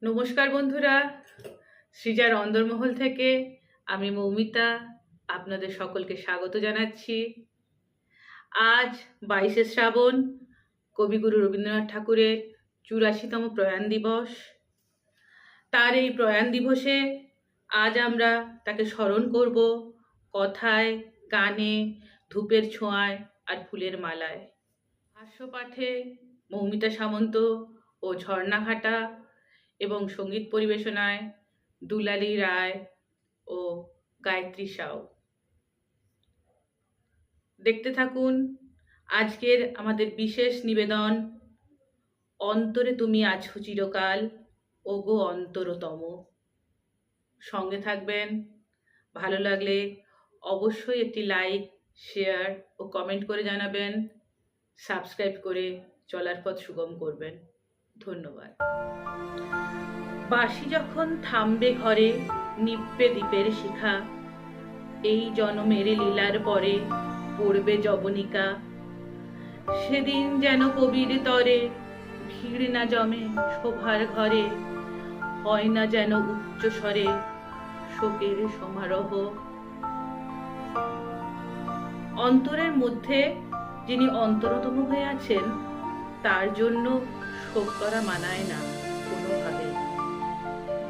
নমস্কার বন্ধুরা, সৃজার অন্দরমহল থেকে আমি মৌমিতা আপনাদের সকলকে স্বাগত জানাচ্ছি। আজ 22শে শ্রাবণ, কবিগুরু রবীন্দ্রনাথ ঠাকুরের 84তম প্রয়াণ দিবস। তার এই প্রয়াণ দিবসে আজ আমরা তাকে স্মরণ করব কথায়, গানে, ধূপের ছোঁয়ায় আর ফুলের মালায়। হাস্যপাঠে মৌমিতা সামন্ত ও ঝর্ণা ঘাটা এবং সঙ্গীত পরিবেশনায় দুলালী রায় ও গায়ত্রী সাউ। দেখতে থাকুন আজকের আমাদের বিশেষ নিবেদন, অন্তরে তুমি আছো চিরকাল, ওগো অন্তরতম। সঙ্গে থাকবেন। ভালো লাগলে অবশ্যই একটি লাইক, শেয়ার ও কমেন্ট করে জানাবেন। সাবস্ক্রাইব করে চলার পথ সুগম করবেন। ধন্যবাদ। বাঁশি যখন থামবে ঘরে, নিব্বে দ্বীপের শিখা, এই জনমের লীলার পরে পড়বে যবনিকা। সেদিন যেন কবির তরে ভিড় না জমে শোভার ঘরে, হয় না যেন উচ্চ স্বরে শোকের সমারোহ। অন্তরের মধ্যে যিনি অন্তরতম হয়ে আছেন, তার জন্য শোক করা মানায় না কোনোভাবে।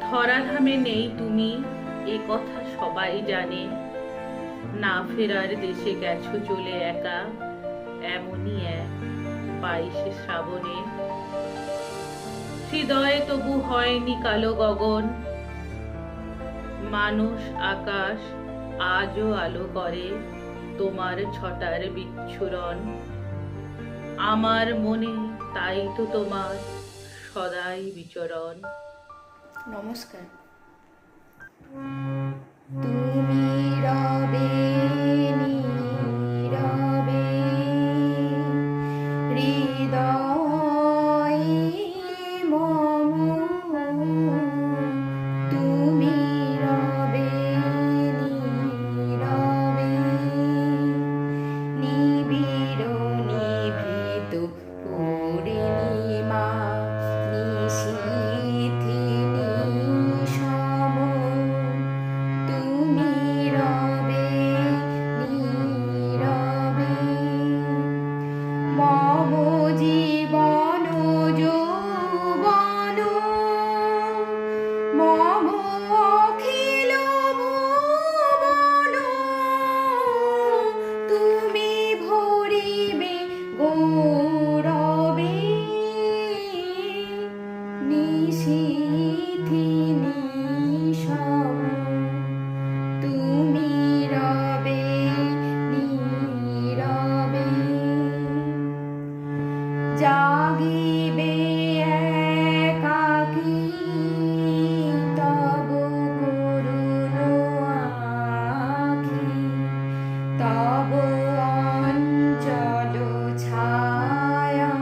ধরাধামে নেই তুমি, এ কথা সবাই জানে, না ফেরার দেশে গেছো চলে একা, এমনই এক 22শে শ্রাবণে। হৃদয়ে তবু হয়নি কালো গগন, মানুষ আকাশ আজও আলো করে তোমার ছটার বিচ্ছুরণ। আমার মনে তাই তো তোমার সদাই বিচরণ। নমস্কার। তুমি রবে নীরবে হৃদয়ে মম, তুমি রবে নীরবে নিবিড় নিভৃত পূর্ণিমা নিশীথে নিশম, তুমি রবে নীরবে মম জীবন যৌবন, মম অখিল ভুবন, তুমি ভরিবে গৌরবে নিশীথে নিশম, তুমি রবে নীরবে জাগিবে একাকী তব করুণ আখি, তব অঞ্চল ছায়া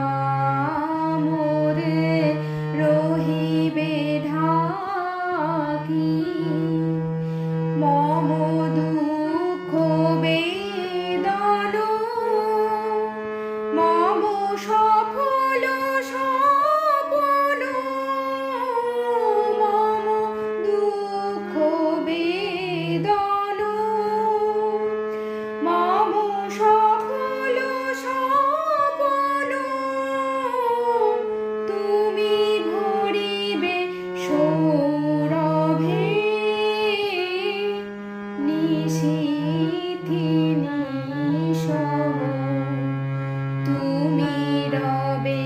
মোরে রহিবে ঢাকি, মম দুঃখ বেদন মম সফল স্বপন, মম দুঃখ বেদন মম সফল স্বপন, তুমি ভরিবে সৌরভে নিশীথে নিশম, তুমি রবে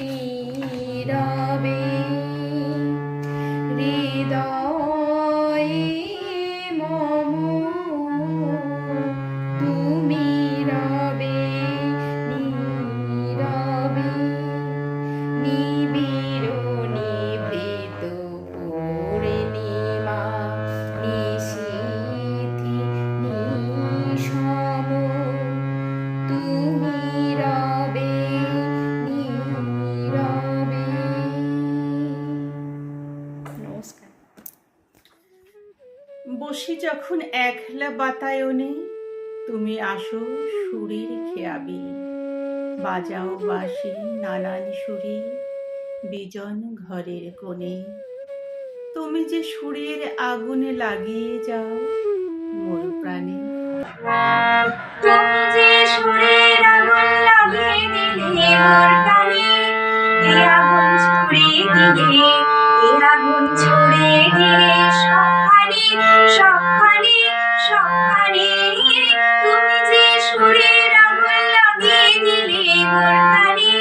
নীরবে হৃদয়ে মম, তুমি রবে নীরবে নিবিড় নিভৃত পূর্ণিমা নিশীথে নিশম, তুমি রবে নীরবে। নমস্কার। বসি যখন একলা বাতায়নে, তুমি আসো সুরের খেয়াবি, বাজাও বাঁশি নানান সুরে, বিজন ঘরের কোণে তুমি যে সুরের আগুনে লাগিয়ে যাও মোর প্রাণে। তুমি যে সুরের আগুন লাগিয়ে দিলে মোর প্রাণে, এই আগুন ছড়িয়ে দিলে, এই আগুন ছড়িয়ে দিলে সবখানে, সবখানে, সবখানে। তুমি যে সুরের আগুন লাগিয়ে দিলে মোর প্রাণে,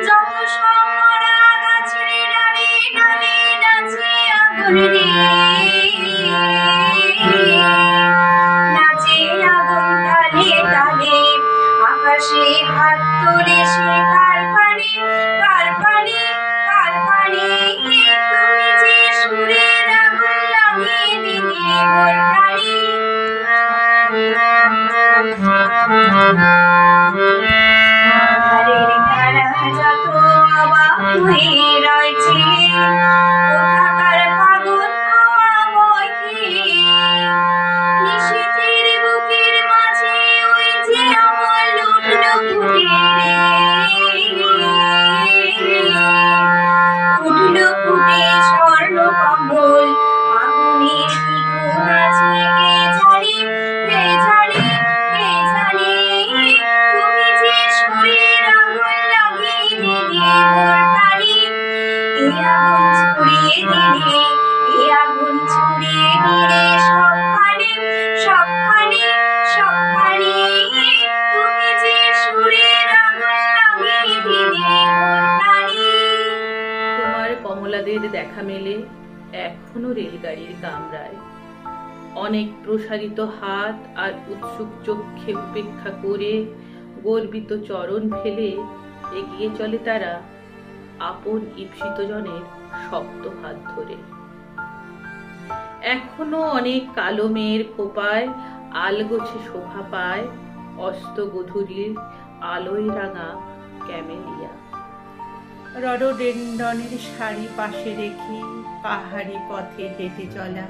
যত সব মরা গাছের ডালে ডালে নাচে আগুন রে, নাচে আগুন তালে তালে। আকাশে হাত তোলে সে কার পানে, কার পানে, কার পানে। তুমি যে সুরের আগুন লাগিয়ে দিলে মোর প্রাণে। আধারের তারা যত অবাক হয়ে রয়েছে, কোথাকার পাগল হাওয়া বইছে। নিশীথের বুকের মাঝে ওই যে আমার উঠলো ফুটে রে, উঠলো ফুটে স্বর্ণ কমল। আগুনের দ্বিগুণ আছে কে জানে, কে জানে, কে জানে। তুমি যে সুরের আগুন লাগিয়ে দিলে মোর প্রাণে, এই আগুন ছড়িয়ে দিলে, এই আগুন ছড়িয়ে দিলে সবখানে, সবখানে, সবখানে। তুমি যে সুরের আগুন লাগিয়ে দিলে মোর প্রাণে। তোমার কমলাদের দেখা মেলে এখনো রেলগাড়ির কামরায়। অনেক প্রসারিত হাত আর উৎসুক চক্ষে উপেক্ষা করে গর্বিত চরণ ফেলে এগিয়ে চলে তারা আপন ঈপ্সিত জনের শক্ত হাত ধরে। এখনো অনেক কালো মেয়ের খোপায় আলগোছে শোভা পায় অস্ত গধূলির আলোয় রাঙা ক্যামেলিয়া। রডোডেন্ডনের শাড়ি পাশে রেখে পাহাড়ি পথে হেঁটে চলা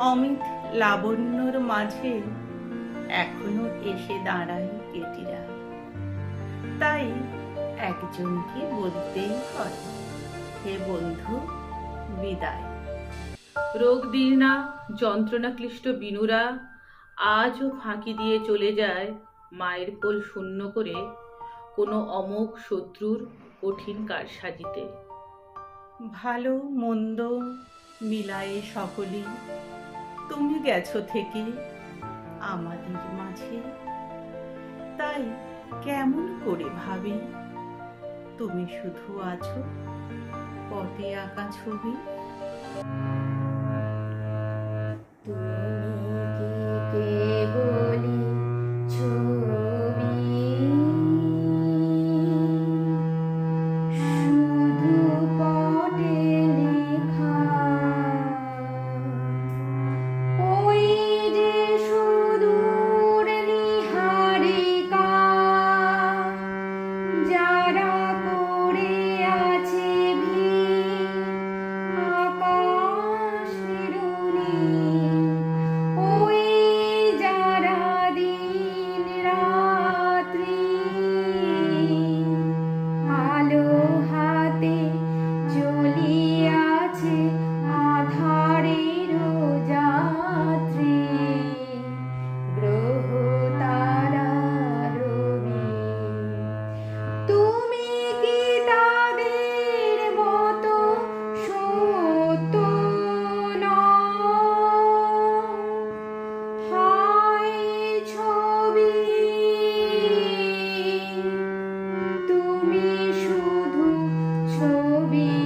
অমিত লাবণ্যর মাঝে এখনো এসে দাঁড়ায় কেটিরা। তাই একজনকে বলতেই হয়, হে বন্ধু বিদায়। রোগ দীর্ণা যন্ত্রণা ক্লিষ্ট বিনুরা আজও ফাঁকি দিয়ে চলে যায় মায়ের কোল শূন্য করে কোনো অমোঘ শত্রুর কঠিন কারসাজিতে। ভালো মন্দ মিলায়ে সকলেই তুমি গেছো থেকে আমাদের মাঝে। তাই কেমন করে ভাবি তুমি শুধু আছো পটে আঁকা ছবি। তুমি শুধু ছবি।